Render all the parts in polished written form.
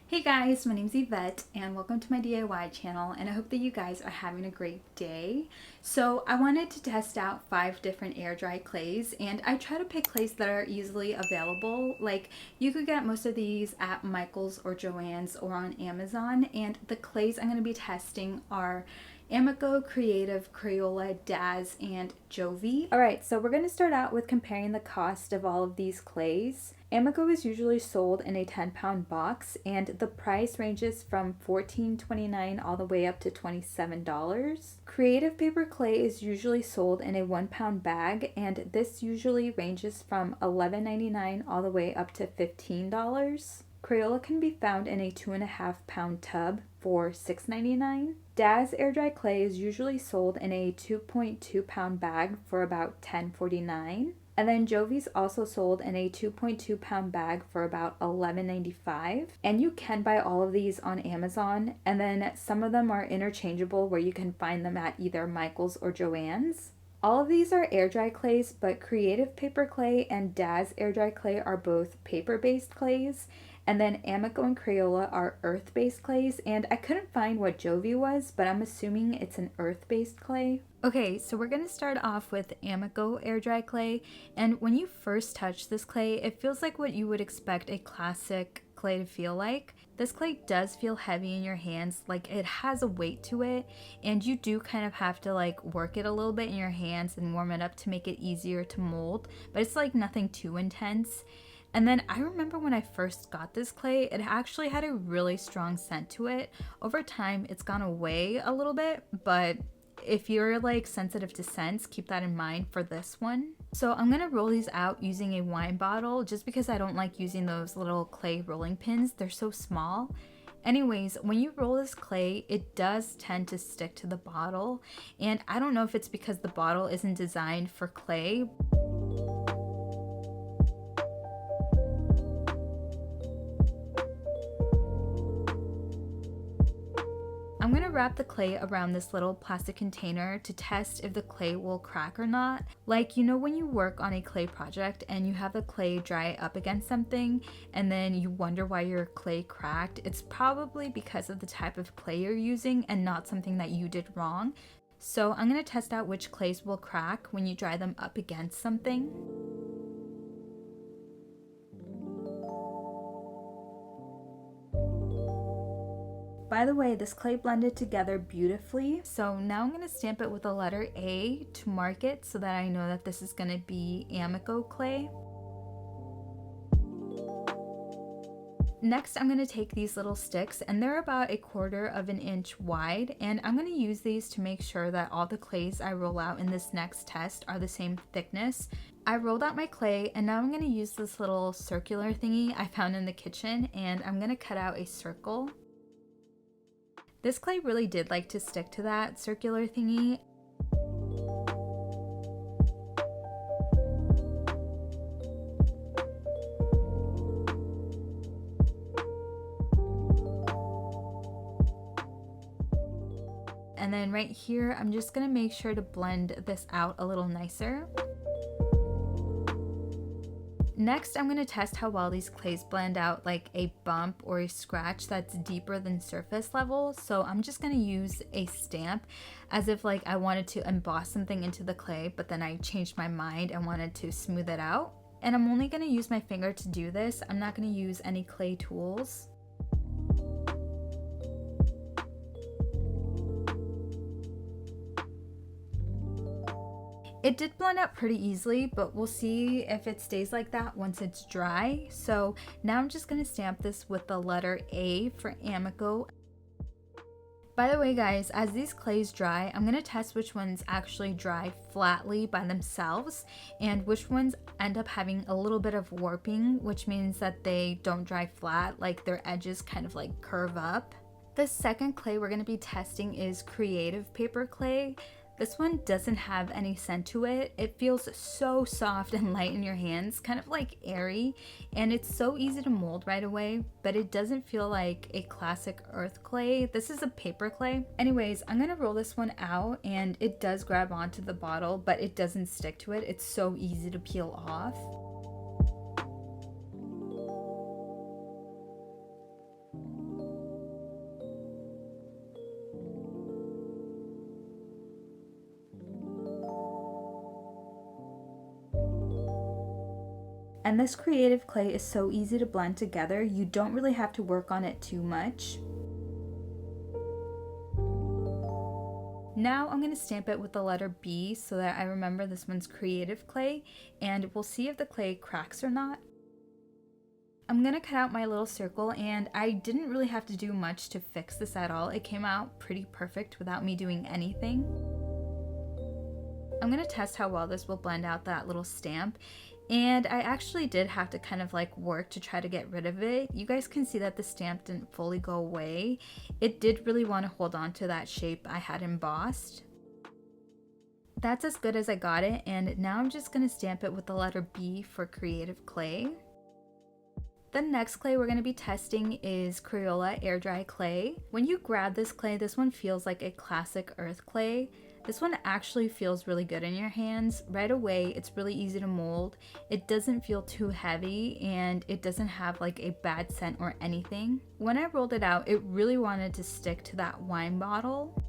Hey guys, my name's Yvette and welcome to my DIY channel, and I hope that you guys are having a great day. So I wanted to test out 5 different air dry clays, and I try to pick clays that are easily available. Like, you could get most of these at Michael's or Joann's or on Amazon, and the clays I'm going to be testing are Amaco, Creative, Crayola, Daz, and Jovi. Alright, so we're going to start out with comparing the cost of all of these clays. Amaco is usually sold in a 10-pound box, and the price ranges from $14.29 all the way up to $27. Creative paper clay is usually sold in a 1-pound bag, and this usually ranges from $11.99 all the way up to $15. Crayola can be found in a 2.5-pound tub for $6.99. Daz air dry clay is usually sold in a 2.2-pound bag for about $10.49. And then Jovi's also sold in a 2.2-pound bag for about $11.95. And you can buy all of these on Amazon, and then some of them are interchangeable where you can find them at either Michael's or Joann's. All of these are air dry clays, but Creative paper clay and Daz air dry clay are both paper-based clays. And then Amaco and Crayola are earth-based clays, and I couldn't find what Jovi was, but I'm assuming it's an earth-based clay. Okay, so we're going to start off with Amaco air dry clay, and when you first touch this clay, it feels like what you would expect a classic clay to feel like. This clay does feel heavy in your hands, like it has a weight to it, and you do kind of have to like work it a little bit in your hands and warm it up to make it easier to mold, but it's like nothing too intense. And then I remember when I first got this clay, it actually had a really strong scent to it. Over time, it's gone away a little bit, but if you're like sensitive to scents, keep that in mind for this one. So I'm gonna roll these out using a wine bottle just because I don't like using those little clay rolling pins. They're so small. Anyways, when you roll this clay, it does tend to stick to the bottle. And I don't know if it's because the bottle isn't designed for clay. I'm going to wrap the clay around this little plastic container to test if the clay will crack or not. Like, you know, when you work on a clay project and you have the clay dry up against something and then you wonder why your clay cracked, it's probably because of the type of clay you're using and not something that you did wrong. So I'm going to test out which clays will crack when you dry them up against something. By the way, this clay blended together beautifully. So now I'm going to stamp it with the letter A to mark it so that I know that this is going to be Amaco clay. Next, I'm going to take these little sticks, and they're about 1/4 inch wide, and I'm going to use these to make sure that all the clays I roll out in this next test are the same thickness. I rolled out my clay, and now I'm going to use this little circular thingy I found in the kitchen, and I'm going to cut out a circle. This clay really did like to stick to that circular thingy. And then right here, I'm just gonna make sure to blend this out a little nicer. Next, I'm going to test how well these clays blend out like a bump or a scratch that's deeper than surface level. So I'm just going to use a stamp as if like I wanted to emboss something into the clay, but then I changed my mind and wanted to smooth it out. And I'm only going to use my finger to do this. I'm not going to use any clay tools. It did blend out pretty easily, but we'll see if it stays like that once it's dry. So now I'm just going to stamp this with the letter A for Amaco. By the way guys, as these clays dry, I'm going to test which ones actually dry flatly by themselves and which ones end up having a little bit of warping, which means that they don't dry flat, like their edges kind of like curve up. The second clay we're going to be testing is Creative paper clay. This one doesn't have any scent to it. It feels so soft and light in your hands, kind of like airy, and it's so easy to mold right away, but it doesn't feel like a classic earth clay. This is a paper clay. Anyways, I'm gonna roll this one out, and it does grab onto the bottle, but it doesn't stick to it. It's so easy to peel off. And this creative clay is so easy to blend together, you don't really have to work on it too much. Now I'm going to stamp it with the letter B so that I remember this one's creative clay, and we'll see if the clay cracks or not. I'm going to cut out my little circle, and I didn't really have to do much to fix this at all. It came out pretty perfect without me doing anything. I'm going to test how well this will blend out that little stamp, and I actually did have to kind of like work to try to get rid of it. You guys can see that the stamp didn't fully go away. It did really want to hold on to that shape I had embossed. That's as good as I got it, and now I'm just going to stamp it with the letter B for creative clay. The next clay we're going to be testing is Crayola air dry clay. When you grab this clay, this one feels like a classic earth clay. This one actually feels really good in your hands. Right away, it's really easy to mold. It doesn't feel too heavy, and it doesn't have like a bad scent or anything. When I rolled it out, it really wanted to stick to that wine bottle.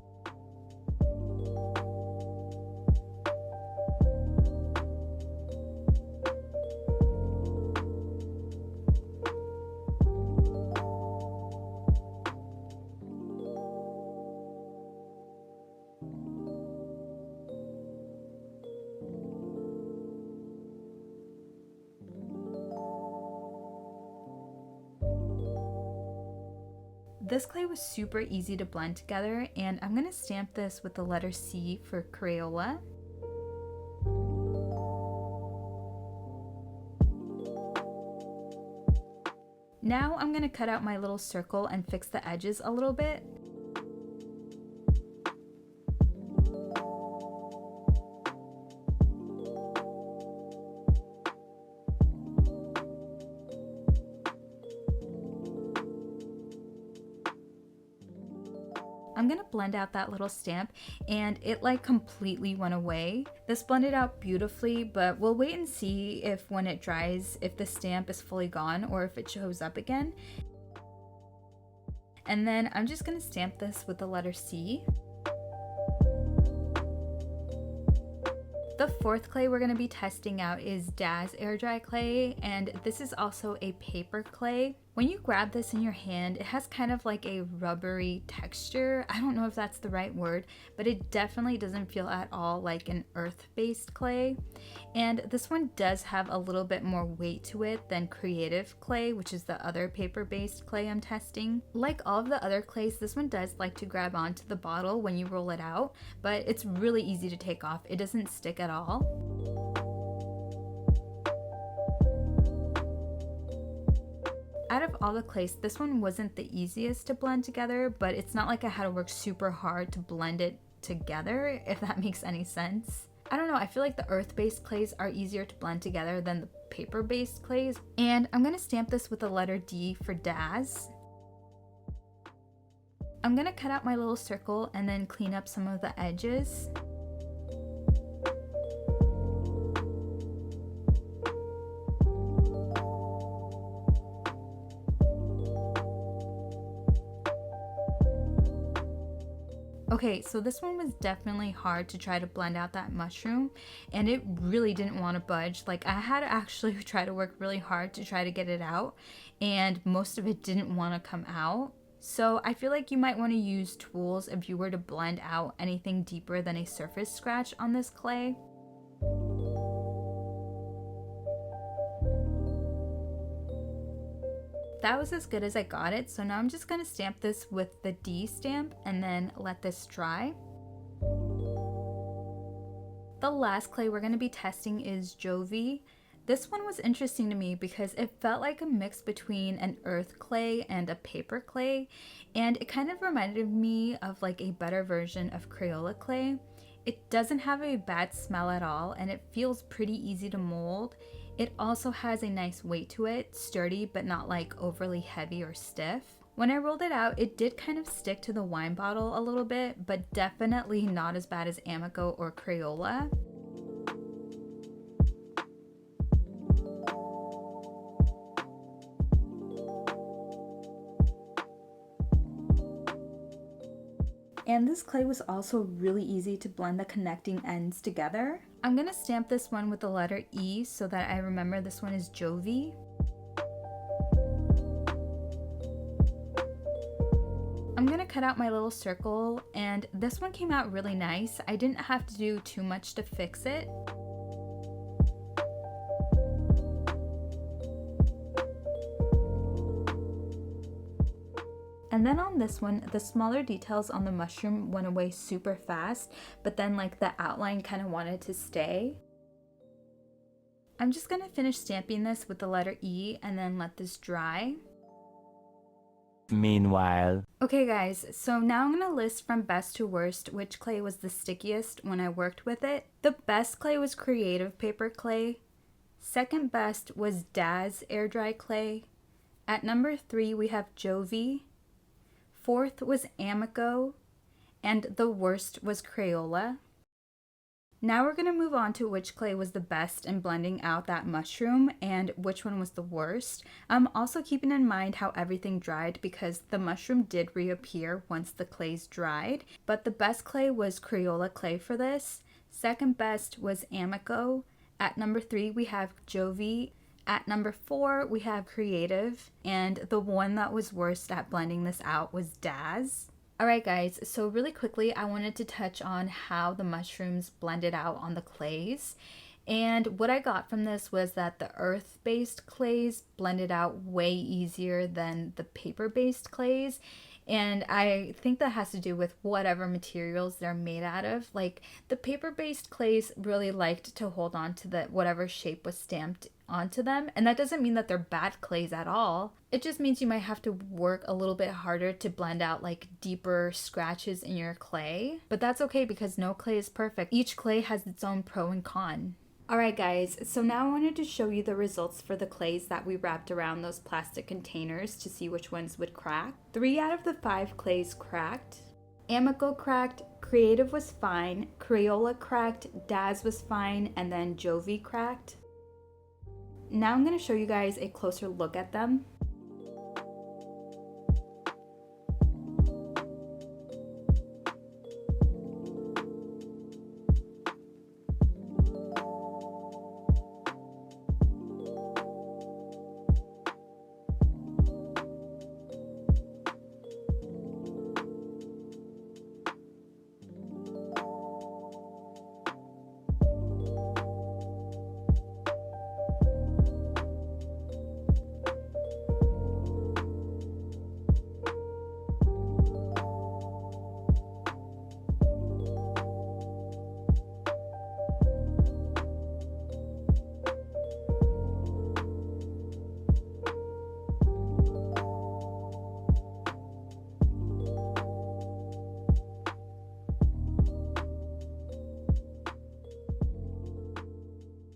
This clay was super easy to blend together, and I'm going to stamp this with the letter C for Crayola. Now I'm going to cut out my little circle and fix the edges a little bit. I'm gonna blend out that little stamp, and it like completely went away. This blended out beautifully, but we'll wait and see if when it dries, if the stamp is fully gone or if it shows up again. And then I'm just gonna stamp this with the letter C. The fourth clay we're going to be testing out is Daz air dry clay, and this is also a paper clay. When you grab this in your hand, it has kind of like a rubbery texture. I don't know if that's the right word, but it definitely doesn't feel at all like an earth-based clay. And this one does have a little bit more weight to it than creative clay, which is the other paper-based clay I'm testing. Like all of the other clays, this one does like to grab onto the bottle when you roll it out, but it's really easy to take off. It doesn't stick at all. Out of all the clays, this one wasn't the easiest to blend together, but it's not like I had to work super hard to blend it together, if that makes any sense. I don't know, I feel like the earth-based clays are easier to blend together than the paper-based clays. And I'm gonna stamp this with the letter D for Daz. I'm gonna cut out my little circle and then clean up some of the edges. Okay, so this one was definitely hard to try to blend out that mushroom, and it really didn't want to budge. Like, I had to actually try to work really hard to try to get it out, and most of it didn't want to come out. So I feel like you might want to use tools if you were to blend out anything deeper than a surface scratch on this clay. That was as good as I got it, so now I'm just going to stamp this with the D stamp and then let this dry. The last clay we're going to be testing is Jovi. This one was interesting to me because it felt like a mix between an earth clay and a paper clay, and it kind of reminded me of like a better version of Crayola clay. It doesn't have a bad smell at all, and it feels pretty easy to mold. It also has a nice weight to it, sturdy but not like overly heavy or stiff. When I rolled it out, it did kind of stick to the wine bottle a little bit, but definitely not as bad as Amaco or Crayola. And this clay was also really easy to blend the connecting ends together. I'm gonna stamp this one with the letter E so that I remember this one is Jovi. I'm gonna cut out my little circle, and this one came out really nice. I didn't have to do too much to fix it. And then on this one, the smaller details on the mushroom went away super fast, but then like the outline kind of wanted to stay. I'm just gonna finish stamping this with the letter E and then let this dry. Meanwhile. Okay guys, so now I'm gonna list from best to worst which clay was the stickiest when I worked with it. The best clay was Creative Paperclay. Second best was Daz Air Dry Clay. At number 3 we have Jovi. Fourth was Amaco, and the worst was Crayola. Now we're going to move on to which clay was the best in blending out that mushroom and which one was the worst. I'm also keeping in mind how everything dried because the mushroom did reappear once the clays dried, but the best clay was Crayola clay for this. Second best was Amaco. At number 3 we have Jovi. At number 4, we have Creative, and the one that was worst at blending this out was Daz. Alright guys, so really quickly I wanted to touch on how the mushrooms blended out on the clays. And what I got from this was that the earth-based clays blended out way easier than the paper-based clays. And I think that has to do with whatever materials they're made out of. Like the paper-based clays really liked to hold on to the whatever shape was stamped onto them, and that doesn't mean that they're bad clays at all. It just means you might have to work a little bit harder to blend out like deeper scratches in your clay, but that's okay because no clay is perfect. Each clay has its own pro and con. Alright guys, so now I wanted to show you the results for the clays that we wrapped around those plastic containers to see which ones would crack. 3 out of the 5 clays cracked. Amaco cracked, Creative was fine, Crayola cracked, Daz was fine, and then Jovi cracked. Now I'm going to show you guys a closer look at them.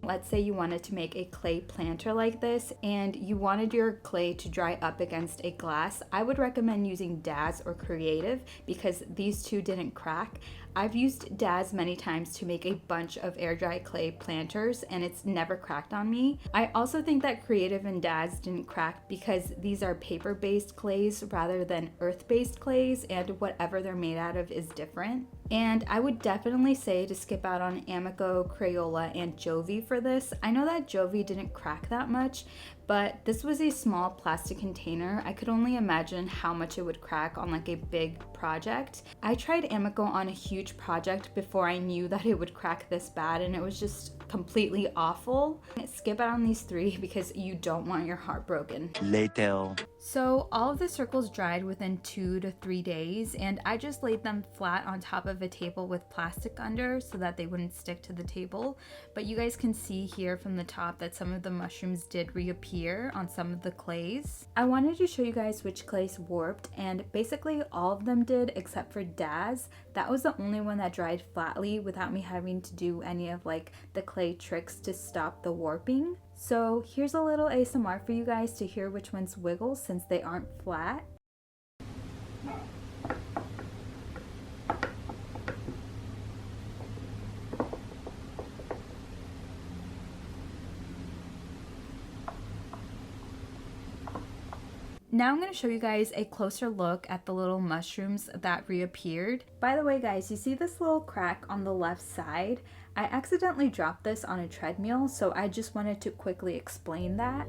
Let's say you wanted to make a clay planter like this and you wanted your clay to dry up against a glass. I would recommend using Daz or Creative because these two didn't crack. I've used Daz many times to make a bunch of air dry clay planters and it's never cracked on me. I also think that Creative and Daz didn't crack because these are paper based clays rather than earth based clays, and whatever they're made out of is different. And I would definitely say to skip out on Amaco, Crayola, and Jovi for this. I know that Jovi didn't crack that much, but this was a small plastic container. I could only imagine how much it would crack on like a big project. I tried Amaco on a huge project before I knew that it would crack this bad, and it was just completely awful. Skip out on these 3 because you don't want your heart broken. Later. So all of the circles dried within 2 to 3 days, and I just laid them flat on top of a table with plastic under so that they wouldn't stick to the table. But you guys can see here from the top that some of the mushrooms did reappear on some of the clays. I wanted to show you guys which clays warped, and basically all of them did except for Daz. That was the only one that dried flatly without me having to do any of like the clay tricks to stop the warping. So here's a little ASMR for you guys to hear which ones wiggle since they aren't flat. now I'm going to show you guys a closer look at the little mushrooms that reappeared. By the way guys, you see this little crack on the left side? I accidentally dropped this on a treadmill, so I just wanted to quickly explain that.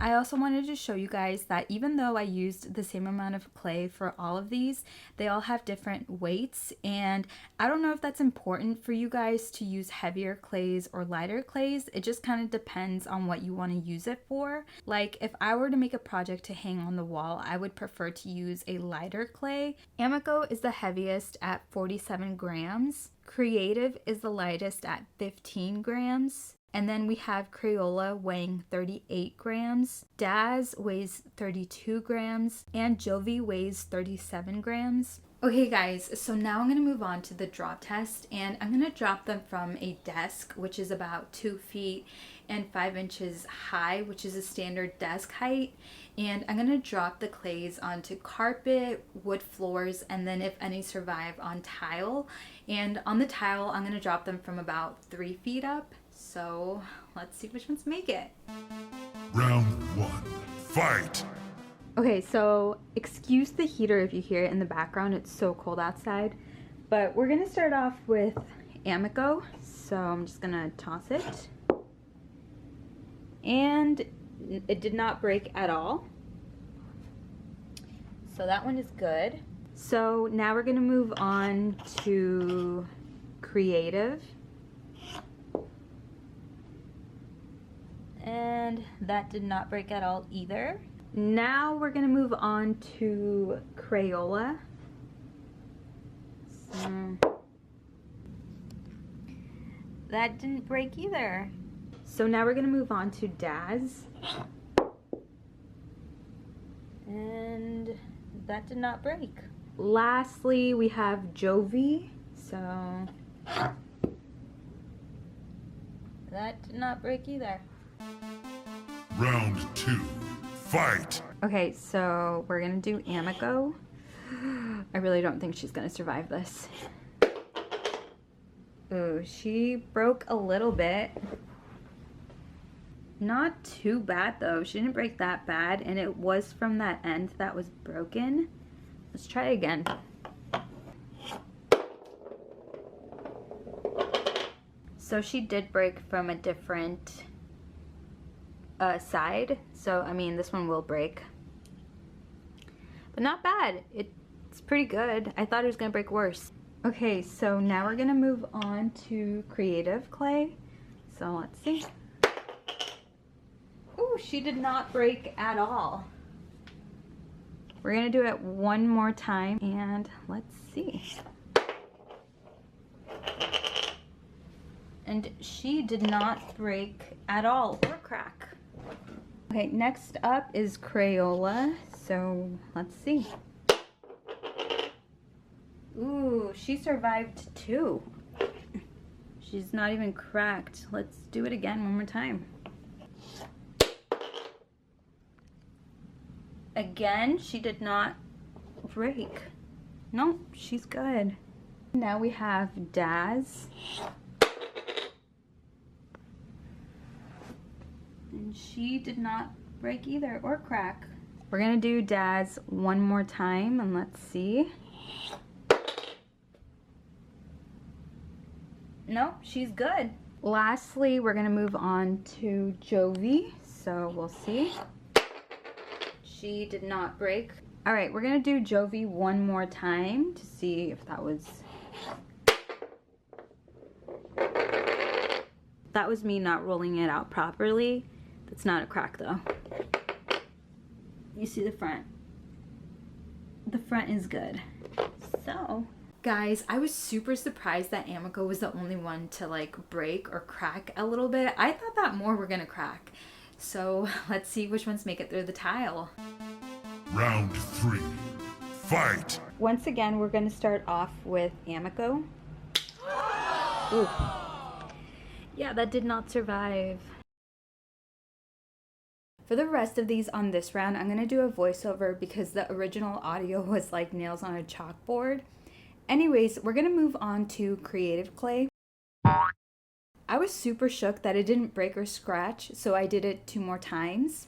I also wanted to show you guys that even though I used the same amount of clay for all of these, they all have different weights, and I don't know if that's important for you guys to use heavier clays or lighter clays. It just kind of depends on what you want to use it for. Like if I were to make a project to hang on the wall, I would prefer to use a lighter clay. Amaco is the heaviest at 47 grams. Creative is the lightest at 15 grams. And then we have Crayola weighing 38 grams, Daz weighs 32 grams, and Jovi weighs 37 grams. Okay guys, so now I'm going to move on to the drop test, and I'm going to drop them from a desk, which is about 2 feet and 5 inches high, which is a standard desk height. And I'm going to drop the clays onto carpet, wood floors, and then if any survive on tile. And on the tile, I'm going to drop them from about 3 feet up. So let's see which ones make it. Round 1, fight! Okay, so excuse the heater if you hear it in the background. It's so cold outside. But we're going to start off with Amaco. So I'm just going to toss it. And it did not break at all. So that one is good. So now we're going to move on to Creative. And that did not break at all either. Now we're going to move on to Crayola. So that didn't break either. So now we're going to move on to Daz. And that did not break. Lastly, we have Jovi. So that did not break either. Round 2, fight! Okay, so we're gonna do Amaco. I really don't think she's gonna survive this. Ooh, she broke a little bit. Not too bad though. She didn't break that bad, and it was from that end that was broken. Let's try again. So she did break from a different side, so I mean this one will break, but not bad. It's pretty good. I thought it was gonna break worse. Okay, so now we're gonna move on to Creative clay. So let's see. Ooh, she did not break at all. We're gonna do it one more time, and let's see. And she did not break at all or crack. Okay, next up is Crayola, so let's see. Ooh, she survived too. She's not even cracked. Let's do it again one more time. Again, she did not break. Nope, she's good. Now we have Daz. And she did not break either or crack. We're gonna do Daz one more time and let's see. Nope, she's good. Lastly, we're gonna move on to Jovi, so we'll see. She did not break. All right, we're gonna do Jovi one more time to see if that was... That was me not rolling it out properly. It's not a crack though. You see the front. The front is good. So, guys, I was super surprised that Amaco was the only one to like break or crack a little bit. I thought that more were gonna crack. So let's see which ones make it through the tile. Round 3, fight! Once again, we're gonna start off with Amaco. Ooh. Yeah, that did not survive. For the rest of these on this round, I'm going to do a voiceover because the original audio was like nails on a chalkboard. Anyways, we're going to move on to creative clay. I was super shook that it didn't break or scratch, so I did it 2 more times.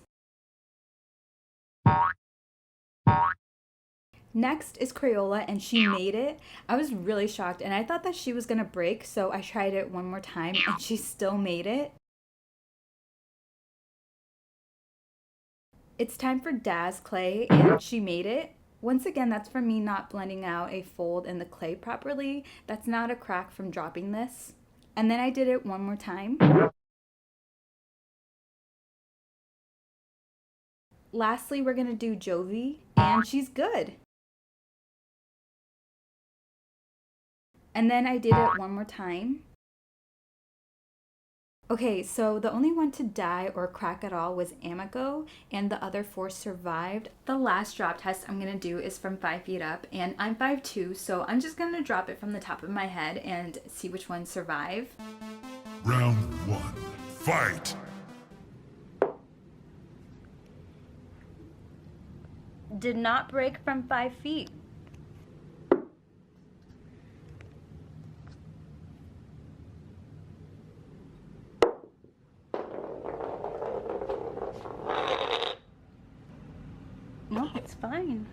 Next is Crayola, and she made it. I was really shocked, and I thought that she was gonna break, so I tried it 1 more time, and she still made it. It's time for Daz clay, and she made it. Once again, that's from me not blending out a fold in the clay properly. That's not a crack from dropping this. And then I did it 1 more time. Lastly, we're gonna do Jovi, and she's good. And then I did it 1 more time. Okay, so the only one to die or crack at all was Amaco, and the other 4 survived. The last drop test I'm gonna do is from 5 feet up, and I'm 5'2", so I'm just gonna drop it from the top of my head and see which ones survive. Round 1. Fight! Did not break from 5 feet. No, it's fine.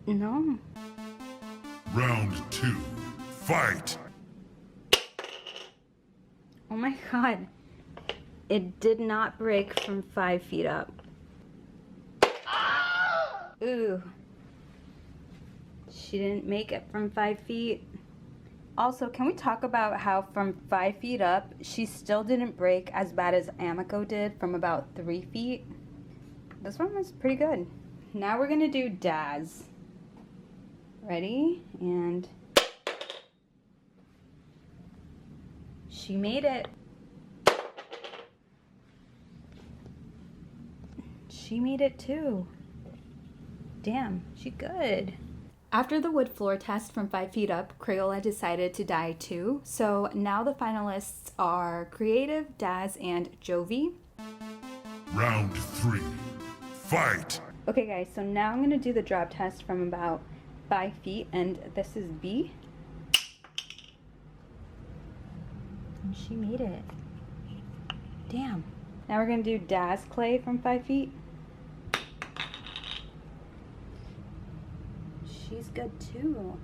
No. Round 2. Fight! Oh my god. It did not break from 5 feet up. Ooh. She didn't make it from 5 feet. Also, can we talk about how from 5 feet up, she still didn't break as bad as Amaco did from about 3 feet? This one was pretty good. Now we're gonna do Daz. Ready? And she made it. She made it too. Damn, she good. After the wood floor test from 5 feet up, Crayola decided to die too. So now the finalists are Creative, Daz, and Jovi. Round 3. Fight! Okay guys, so now I'm going to do the drop test from about 5 feet, and this is B. And she made it. Damn. Now we're going to do Daz clay from 5 feet. She's good too.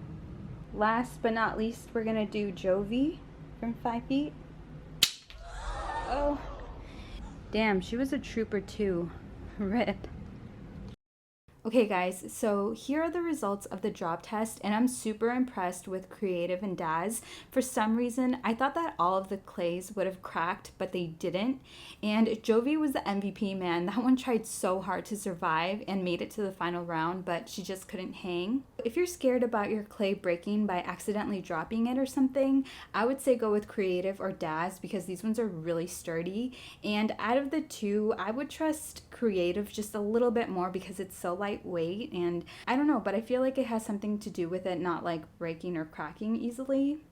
Last but not least, we're gonna do Jovi from 5 feet. Oh, damn, she was a trooper too. Rip. Okay guys, so here are the results of the drop test, and I'm super impressed with Creative and Daz. For some reason, I thought that all of the clays would have cracked, but they didn't. And Jovi was the MVP, man. That one tried so hard to survive and made it to the final round, but she just couldn't hang. If you're scared about your clay breaking by accidentally dropping it or something, I would say go with Creative or Daz because these ones are really sturdy. And out of the two, I would trust Creative just a little bit more because it's so lightweight, and I don't know, but I feel like it has something to do with it not like breaking or cracking easily.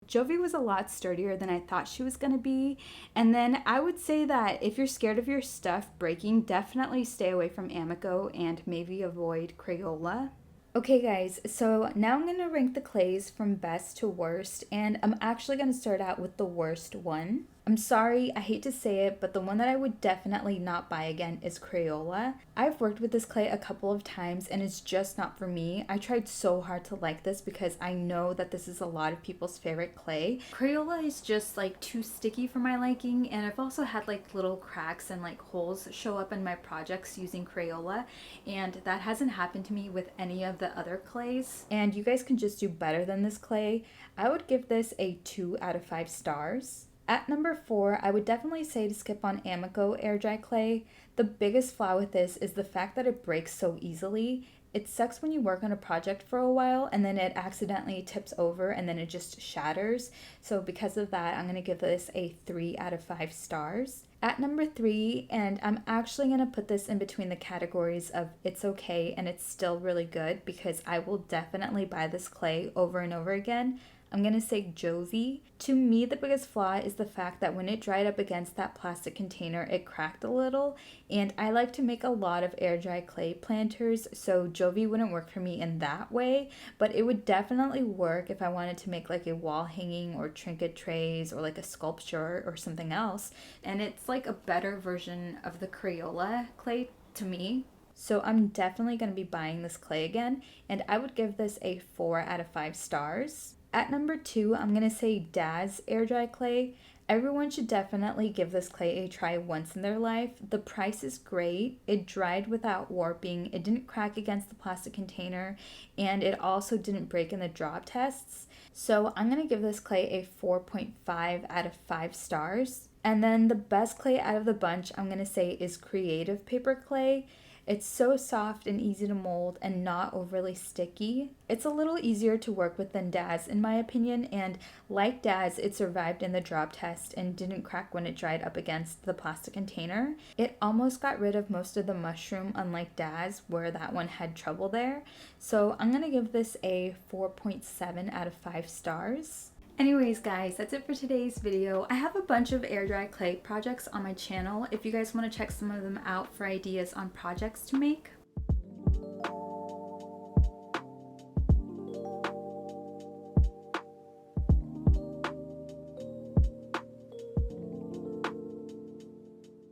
Jovi was a lot sturdier than I thought she was going to be. And then I would say that if you're scared of your stuff breaking, definitely stay away from Amaco and maybe avoid Crayola. Okay guys, so now I'm going to rank the clays from best to worst, and I'm actually going to start out with the worst one. I'm sorry, I hate to say it, but the one that I would definitely not buy again is Crayola. I've worked with this clay a couple of times and it's just not for me. I tried so hard to like this because I know that this is a lot of people's favorite clay. Crayola is just like too sticky for my liking, and I've also had like little cracks and like holes show up in my projects using Crayola, and that hasn't happened to me with any of the other clays. And you guys can just do better than this clay. I would give this a 2 out of 5 stars. At number 4, I would definitely say to skip on Amaco air dry clay. The biggest flaw with this is the fact that it breaks so easily. It sucks when you work on a project for a while and then it accidentally tips over and then it just shatters. So because of that, I'm going to give this a 3 out of 5 stars. At number 3, and I'm actually going to put this in between the categories of it's okay and it's still really good because I will definitely buy this clay over and over again, I'm gonna say Jovi. To me, the biggest flaw is the fact that when it dried up against that plastic container, it cracked a little, and I like to make a lot of air dry clay planters, so Jovi wouldn't work for me in that way, but it would definitely work if I wanted to make like a wall hanging or trinket trays or like a sculpture or something else. And it's like a better version of the Crayola clay to me. So I'm definitely going to be buying this clay again, and I would give this a 4 out of 5 stars. At number 2, I'm going to say Daz air dry clay. Everyone should definitely give this clay a try once in their life. The price is great. It dried without warping. It didn't crack against the plastic container, and it also didn't break in the drop tests. So I'm going to give this clay a 4.5 out of 5 stars. And then the best clay out of the bunch, I'm going to say, is Creative Paperclay. It's so soft and easy to mold and not overly sticky. It's a little easier to work with than Daz in my opinion, and like Daz, it survived in the drop test and didn't crack when it dried up against the plastic container. It almost got rid of most of the mushroom, unlike Daz where that one had trouble there. So I'm gonna give this a 4.7 out of 5 stars. Anyways guys, that's it for today's video. I have a bunch of air dry clay projects on my channel if you guys want to check some of them out for ideas on projects to make.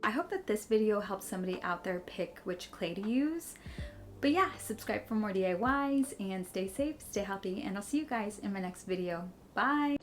I hope that this video helps somebody out there pick which clay to use. But yeah, subscribe for more DIYs and stay safe, stay healthy, and I'll see you guys in my next video. Bye!